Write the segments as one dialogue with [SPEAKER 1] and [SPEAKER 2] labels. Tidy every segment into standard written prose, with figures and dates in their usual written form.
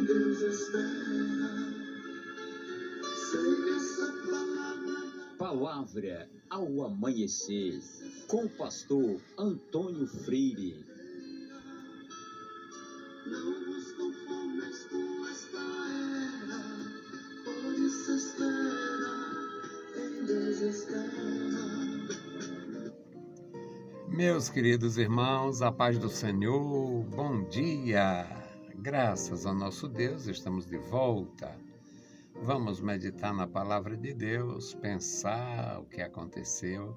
[SPEAKER 1] Deus espera. Sei que essa palavra.
[SPEAKER 2] Palavra ao amanhecer, com o pastor Antônio Freire.
[SPEAKER 1] Não nos conformes com esta era, por isso espera, em Deus espera.
[SPEAKER 3] Meus queridos irmãos, a paz do Senhor, bom dia! Graças ao nosso Deus, estamos de volta. Vamos meditar na palavra de Deus, pensar o que aconteceu.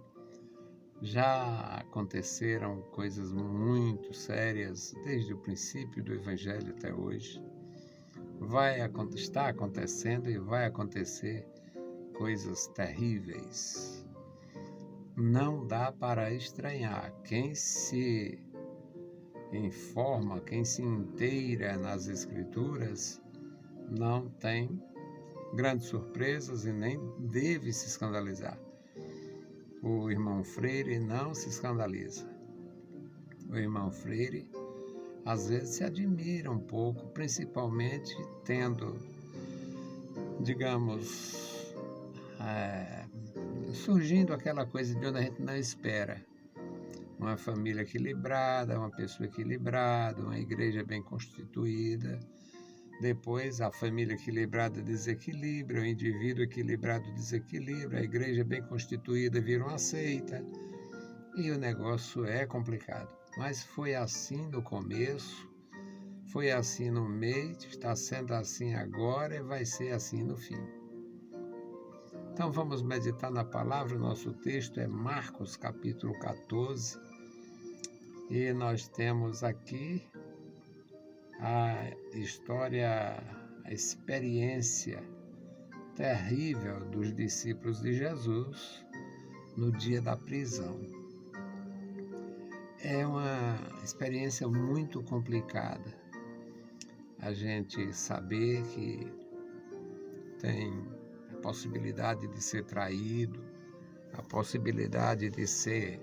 [SPEAKER 3] Já aconteceram coisas muito sérias desde o princípio do Evangelho até hoje. Está acontecendo e vai acontecer coisas terríveis. Não dá para estranhar. Quem se informa, quem se inteira nas Escrituras, não tem grandes surpresas e nem deve se escandalizar. O irmão Freire não se escandaliza. O irmão Freire, às vezes, se admira um pouco, principalmente tendo, digamos, surgindo aquela coisa de onde a gente não espera. Uma família equilibrada, uma pessoa equilibrada, uma igreja bem constituída. Depois, a família equilibrada desequilibra, o indivíduo equilibrado desequilibra, a igreja bem constituída vira uma seita. E o negócio é complicado. Mas foi assim no começo, foi assim no meio, está sendo assim agora e vai ser assim no fim. Então vamos meditar na palavra. O nosso texto é Marcos capítulo 14 e nós temos aqui a história, a experiência terrível dos discípulos de Jesus no dia da prisão. É uma experiência muito complicada. A gente saber que tem a possibilidade de ser traído, a possibilidade de ser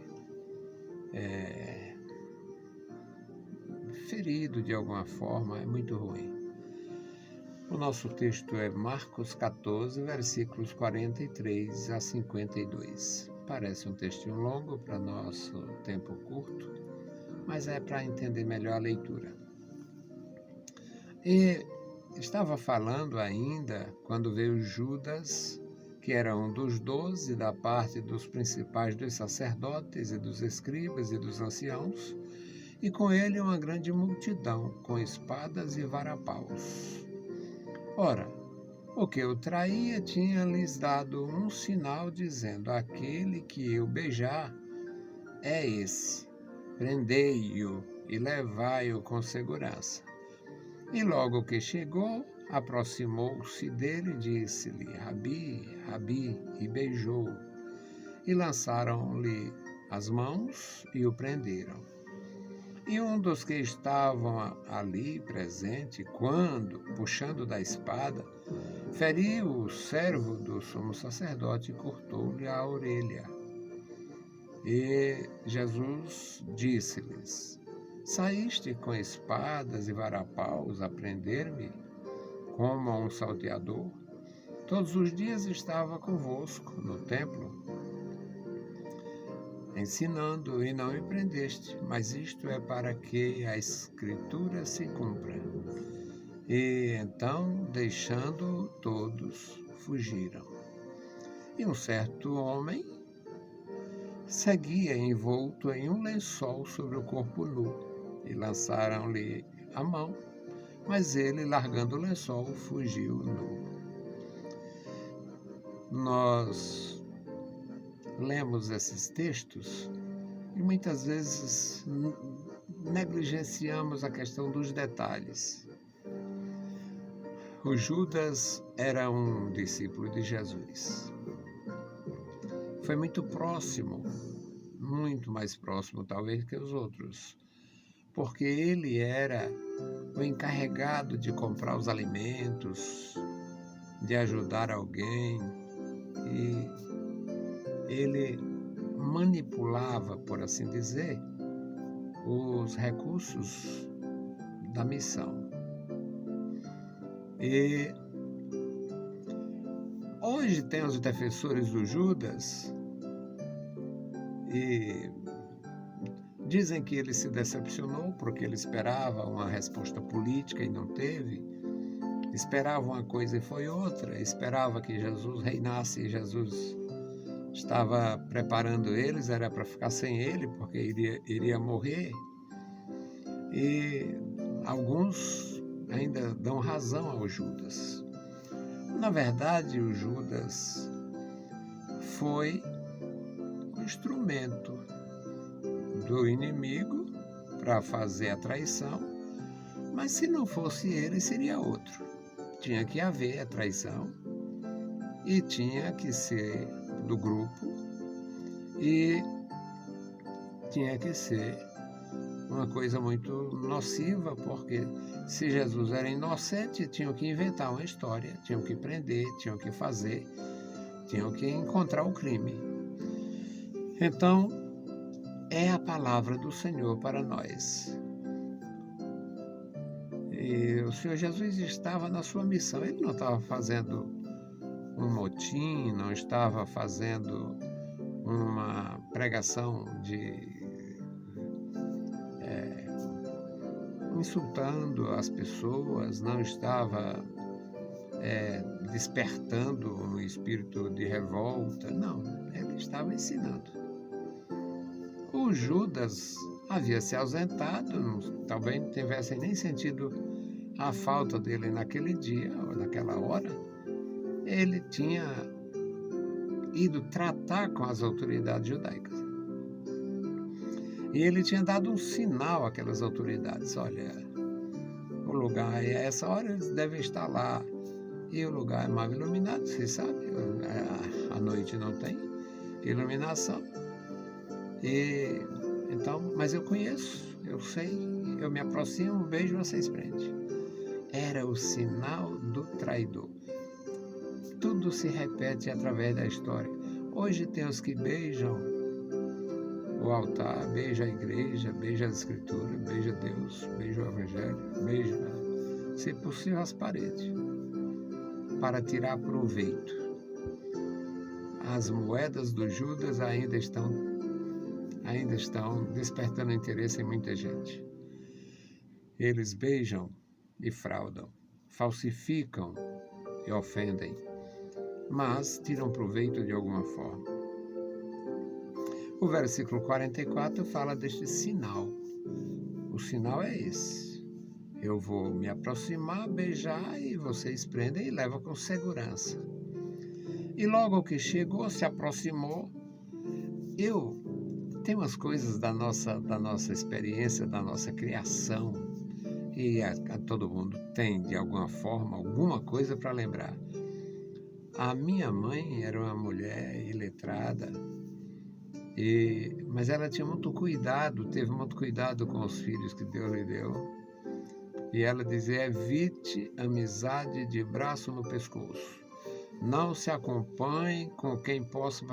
[SPEAKER 3] ferido de alguma forma, é muito ruim. O nosso texto é Marcos 14, versículos 43 a 52. Parece um textinho longo para nosso tempo curto, mas é para entender melhor a leitura. E estava falando ainda quando veio Judas, que era um dos 12, da parte dos principais dos sacerdotes e dos escribas e dos anciãos, e com ele uma grande multidão, com espadas e varapaus. Ora, o que o traía tinha-lhes dado um sinal, dizendo: aquele que eu beijar é esse, prendei-o e levai-o com segurança. E logo que chegou, aproximou-se dele e disse-lhe: Rabi, Rabi, e beijou-o. E lançaram-lhe as mãos e o prenderam. E um dos que estavam ali presente, quando, puxando da espada, feriu o servo do sumo sacerdote e cortou-lhe a orelha. E Jesus disse-lhes: saíste com espadas e varapaus a prender-me, como a um salteador? Todos os dias estava convosco no templo, ensinando, e não me prendeste, mas isto é para que a Escritura se cumpra. E então, deixando todos, fugiram. E um certo homem seguia envolto em um lençol sobre o corpo nu, e lançaram-lhe a mão, mas ele, largando o lençol, fugiu nu. Nós lemos esses textos e muitas vezes negligenciamos a questão dos detalhes. O Judas era um discípulo de Jesus. Foi muito próximo, muito mais próximo talvez que os outros, porque ele era o encarregado de comprar os alimentos, de ajudar alguém, e ele manipulava, por assim dizer, os recursos da missão. E hoje tem os defensores do Judas e dizem que ele se decepcionou porque ele esperava uma resposta política e não teve. Esperava uma coisa e foi outra. Esperava que Jesus reinasse e Jesus estava preparando eles, era para ficar sem ele, porque iria morrer. E alguns ainda dão razão ao Judas. Na verdade, o Judas foi um instrumento do inimigo para fazer a traição, mas se não fosse ele, seria outro. Tinha que haver a traição e tinha que ser do grupo e tinha que ser uma coisa muito nociva, porque se Jesus era inocente, tinham que inventar uma história, tinham que prender, tinham que fazer, tinham que encontrar o crime. Então, é a palavra do Senhor para nós. E o Senhor Jesus estava na sua missão, ele não estava fazendo um motim, não estava fazendo uma pregação insultando as pessoas, não estava despertando um espírito de revolta, não, ele estava ensinando. O Judas havia se ausentado, talvez não tivesse nem sentido a falta dele naquele dia, ou naquela hora. Ele tinha ido tratar com as autoridades judaicas. E ele tinha dado um sinal àquelas autoridades. Olha, o lugar é a essa hora, eles devem estar lá. E o lugar é mal iluminado, vocês sabem. À noite não tem iluminação. E então, mas eu conheço, eu sei, eu me aproximo, vejo, vocês prendem. Era o sinal do traidor. Tudo se repete através da história. Hoje tem os que beijam o altar, beijam a igreja, beijam as escrituras, beijam Deus, beijam o evangelho, beijam, se possível, as paredes, para tirar proveito. As moedas do Judas ainda estão despertando interesse em muita gente. Eles beijam e fraudam, falsificam e ofendem, mas tiram proveito de alguma forma. O versículo 44 fala deste sinal. O sinal é esse. Eu vou me aproximar, beijar e vocês prendem e levam com segurança. E logo que chegou, se aproximou, tem umas coisas da nossa experiência, da nossa criação, e a todo mundo tem, de alguma forma, alguma coisa para lembrar. A minha mãe era uma mulher iletrada, mas ela tinha muito cuidado, teve muito cuidado com os filhos que Deus lhe deu. E ela dizia: evite amizade de braço no pescoço. Não se acompanhe com quem possa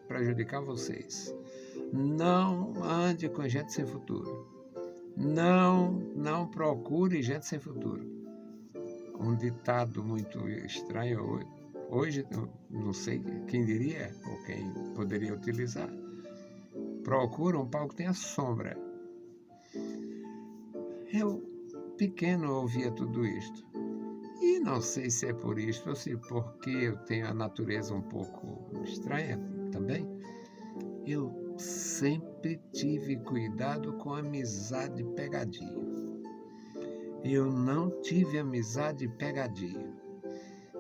[SPEAKER 3] prejudicar vocês. Não ande com gente sem futuro. Não procure gente sem futuro. Um ditado muito estranho hoje, não sei quem diria ou quem poderia utilizar. Procura um pau que tenha sombra. Eu, pequeno, ouvia tudo isto. E não sei se é por isto ou se porque eu tenho a natureza um pouco estranha também. Eu sempre tive cuidado com amizade pegadinho. Eu não tive amizade pegadinho.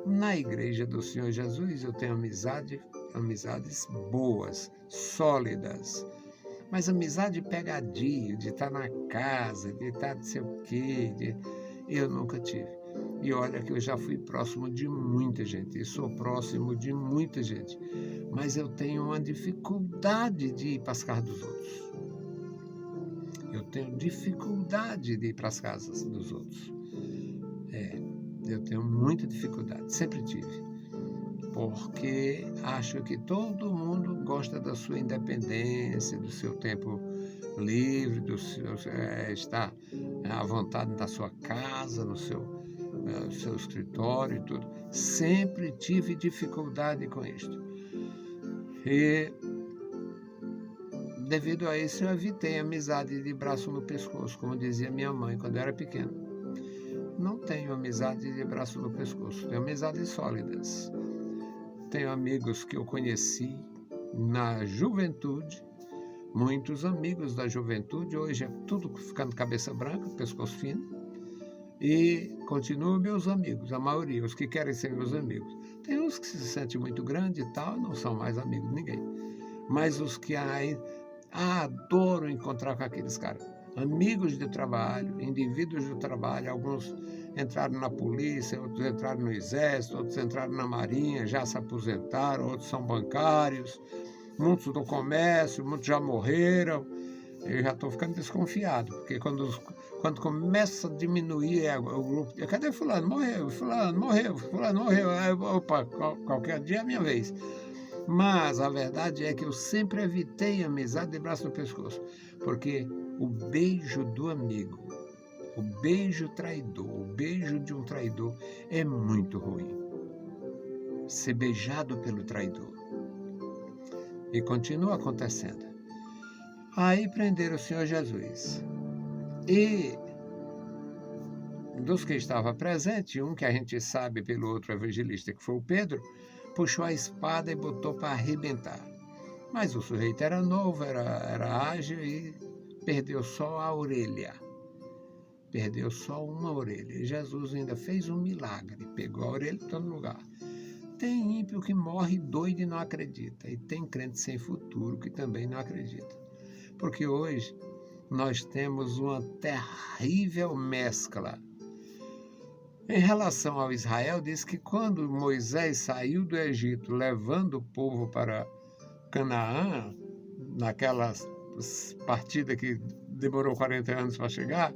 [SPEAKER 3] Na igreja do Senhor Jesus eu tenho amizades boas, sólidas. Mas amizade pegadinho, de estar na casa, de estar não sei o quê, eu nunca tive. E olha que eu já fui próximo de muita gente, e sou próximo de muita gente. Mas eu tenho uma dificuldade de ir para as casas dos outros. Eu tenho dificuldade de ir para as casas dos outros. Eu tenho muita dificuldade, sempre tive. Porque acho que todo mundo gosta da sua independência, do seu tempo livre, estar à vontade na sua casa, seu escritório e tudo. Sempre tive dificuldade com isto. E devido a isso eu evitei amizade de braço no pescoço, como dizia minha mãe quando eu era pequeno. Não tenho amizade de braço no pescoço, tenho amizades sólidas. Tenho amigos que eu conheci na juventude, muitos amigos da juventude, hoje é tudo ficando cabeça branca, pescoço fino, e continuam meus amigos, a maioria, os que querem ser meus amigos. Tem uns que se sentem muito grandes e tal, não são mais amigos de ninguém, mas os que adoro encontrar com aqueles caras. Amigos de trabalho, indivíduos de trabalho, alguns entraram na polícia, outros entraram no exército, outros entraram na marinha, já se aposentaram, outros são bancários, muitos do comércio, muitos já morreram. Eu já estou ficando desconfiado, porque quando começa a diminuir o grupo, cadê fulano? Morreu, fulano morreu, fulano morreu. Aí, opa, qualquer dia é a minha vez. Mas a verdade é que eu sempre evitei amizade de braço no pescoço, porque o beijo do amigo, o beijo traidor, o beijo de um traidor é muito ruim. Ser beijado pelo traidor. E continua acontecendo. Aí prenderam o Senhor Jesus. E dos que estavam presentes, um que a gente sabe pelo outro evangelista, que foi o Pedro, puxou a espada e botou para arrebentar. Mas o sujeito era novo, era ágil e perdeu só a orelha. Perdeu só uma orelha. E Jesus ainda fez um milagre, pegou a orelha em todo lugar. Tem ímpio que morre doido e não acredita. E tem crente sem futuro que também não acredita. Porque hoje nós temos uma terrível mescla. Em relação ao Israel, diz que quando Moisés saiu do Egito levando o povo para Canaã, naquela partida que demorou 40 anos para chegar,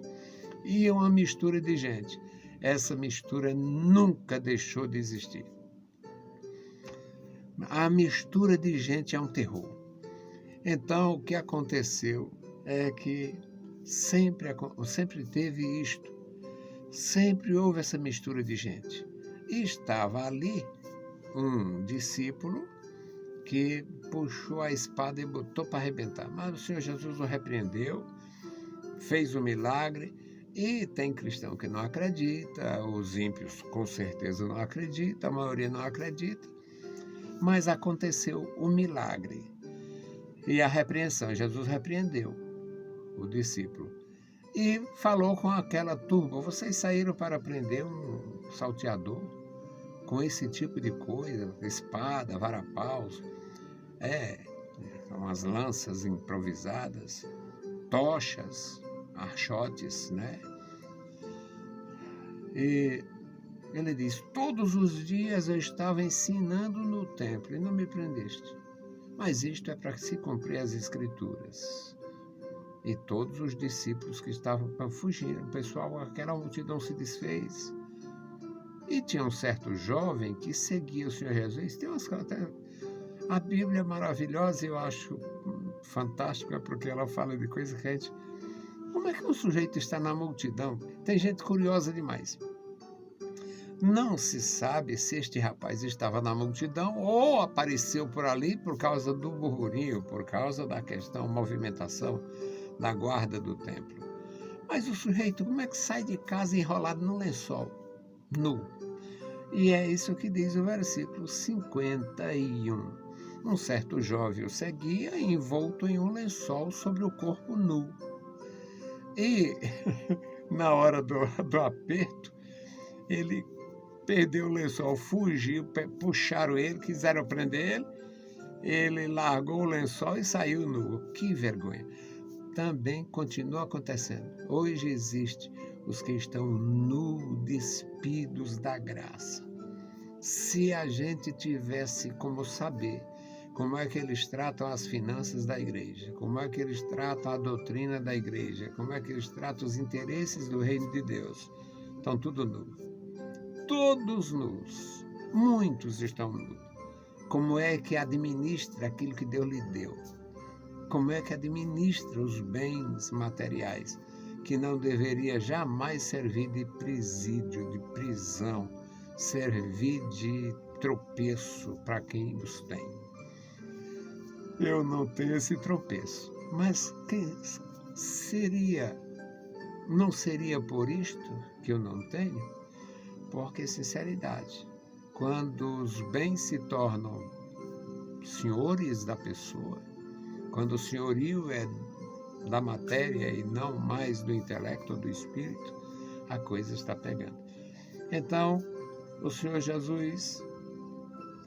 [SPEAKER 3] ia uma mistura de gente. Essa mistura nunca deixou de existir. A mistura de gente é um terror. Então, o que aconteceu é que sempre teve isto. Sempre houve essa mistura de gente. E estava ali um discípulo que puxou a espada e botou para arrebentar. Mas o Senhor Jesus o repreendeu, fez um milagre, e tem cristão que não acredita, os ímpios com certeza não acreditam, a maioria não acredita, mas aconteceu o milagre. E a repreensão, Jesus repreendeu o discípulo. E falou com aquela turma, vocês saíram para prender um salteador com esse tipo de coisa, espada, vara-paus, umas lanças improvisadas, tochas, archotes, né? E ele diz, todos os dias eu estava ensinando no templo e não me prendeste. Mas isto é para se cumprir as Escrituras. E todos os discípulos que estavam para fugir, o pessoal, aquela multidão se desfez. E tinha um certo jovem que seguia o Senhor Jesus. Tem umas a Bíblia é maravilhosa, eu acho fantástica, porque ela fala de coisas que a gente... Como é que um sujeito está na multidão? Tem gente curiosa demais. Não se sabe se este rapaz estava na multidão ou apareceu por ali por causa do burburinho, por causa da questão movimentação da guarda do templo. Mas o sujeito, como é que sai de casa enrolado no lençol? Nu. E é isso que diz o versículo 51. Um certo jovem o seguia envolto em um lençol sobre o corpo nu. E na hora do aperto, ele perdeu o lençol, fugiu, puxaram ele, quiseram prender ele largou o lençol e saiu nu. Que vergonha! Também continua acontecendo. Hoje existe os que estão nu, despidos da graça. Se a gente tivesse como saber como é que eles tratam as finanças da igreja, como é que eles tratam a doutrina da igreja, como é que eles tratam os interesses do reino de Deus, estão tudo nu. Todos nus. Muitos estão nus. Como é que administra aquilo que Deus lhe deu? Como é que administra os bens materiais, que não deveria jamais servir de presídio, de divisão, servir de tropeço para quem os tem. Eu não tenho esse tropeço, mas não seria por isto que eu não tenho? Porque, sinceridade, quando os bens se tornam senhores da pessoa, quando o senhorio é da matéria e não mais do intelecto ou do espírito, a coisa está pegando. Então, o Senhor Jesus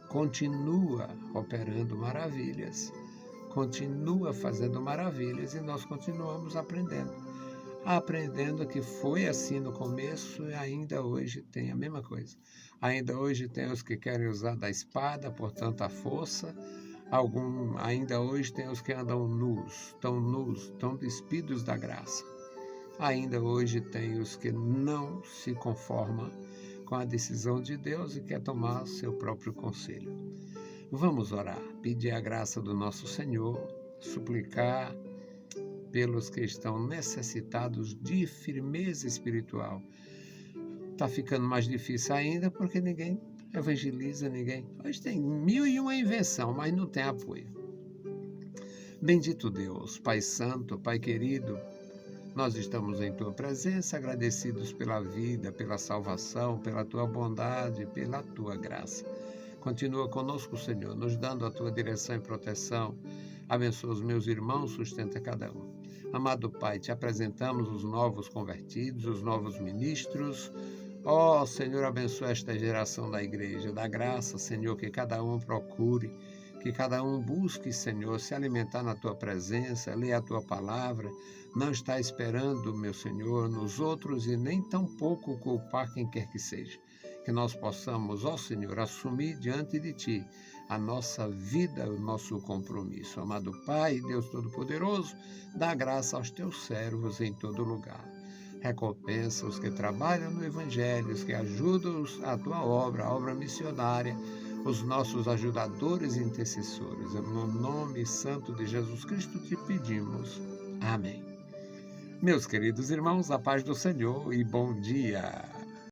[SPEAKER 3] continua operando maravilhas, continua fazendo maravilhas e nós continuamos aprendendo que foi assim no começo e ainda hoje tem a mesma coisa. Ainda hoje tem os que querem usar da espada, portanto a força. Ainda hoje tem os que andam nus, tão despidos da graça. Ainda hoje tem os que não se conformam com a decisão de Deus e quer tomar seu próprio conselho. Vamos orar, pedir a graça do nosso Senhor, suplicar pelos que estão necessitados de firmeza espiritual. Está ficando mais difícil ainda porque ninguém evangeliza, ninguém. Hoje tem 1001 invenção, mas não tem apoio. Bendito Deus, Pai Santo, Pai querido, nós estamos em Tua presença, agradecidos pela vida, pela salvação, pela Tua bondade, pela Tua graça. Continua conosco, Senhor, nos dando a Tua direção e proteção. Abençoa os meus irmãos, sustenta cada um. Amado Pai, Te apresentamos os novos convertidos, os novos ministros. Ó, Senhor, abençoa esta geração da igreja. Dá graça, Senhor, que cada um procure, que cada um busque, Senhor, se alimentar na Tua presença, ler a Tua palavra. Não está esperando, meu Senhor, nos outros e nem tampouco culpar quem quer que seja. Que nós possamos, ó Senhor, assumir diante de Ti a nossa vida, o nosso compromisso. Amado Pai, Deus Todo-Poderoso, dá graça aos Teus servos em todo lugar. Recompensa os que trabalham no Evangelho, os que ajudam a Tua obra, a obra missionária, os nossos ajudadores e intercessores. No nome santo de Jesus Cristo te pedimos. Amém. Meus queridos irmãos, a paz do Senhor e bom dia.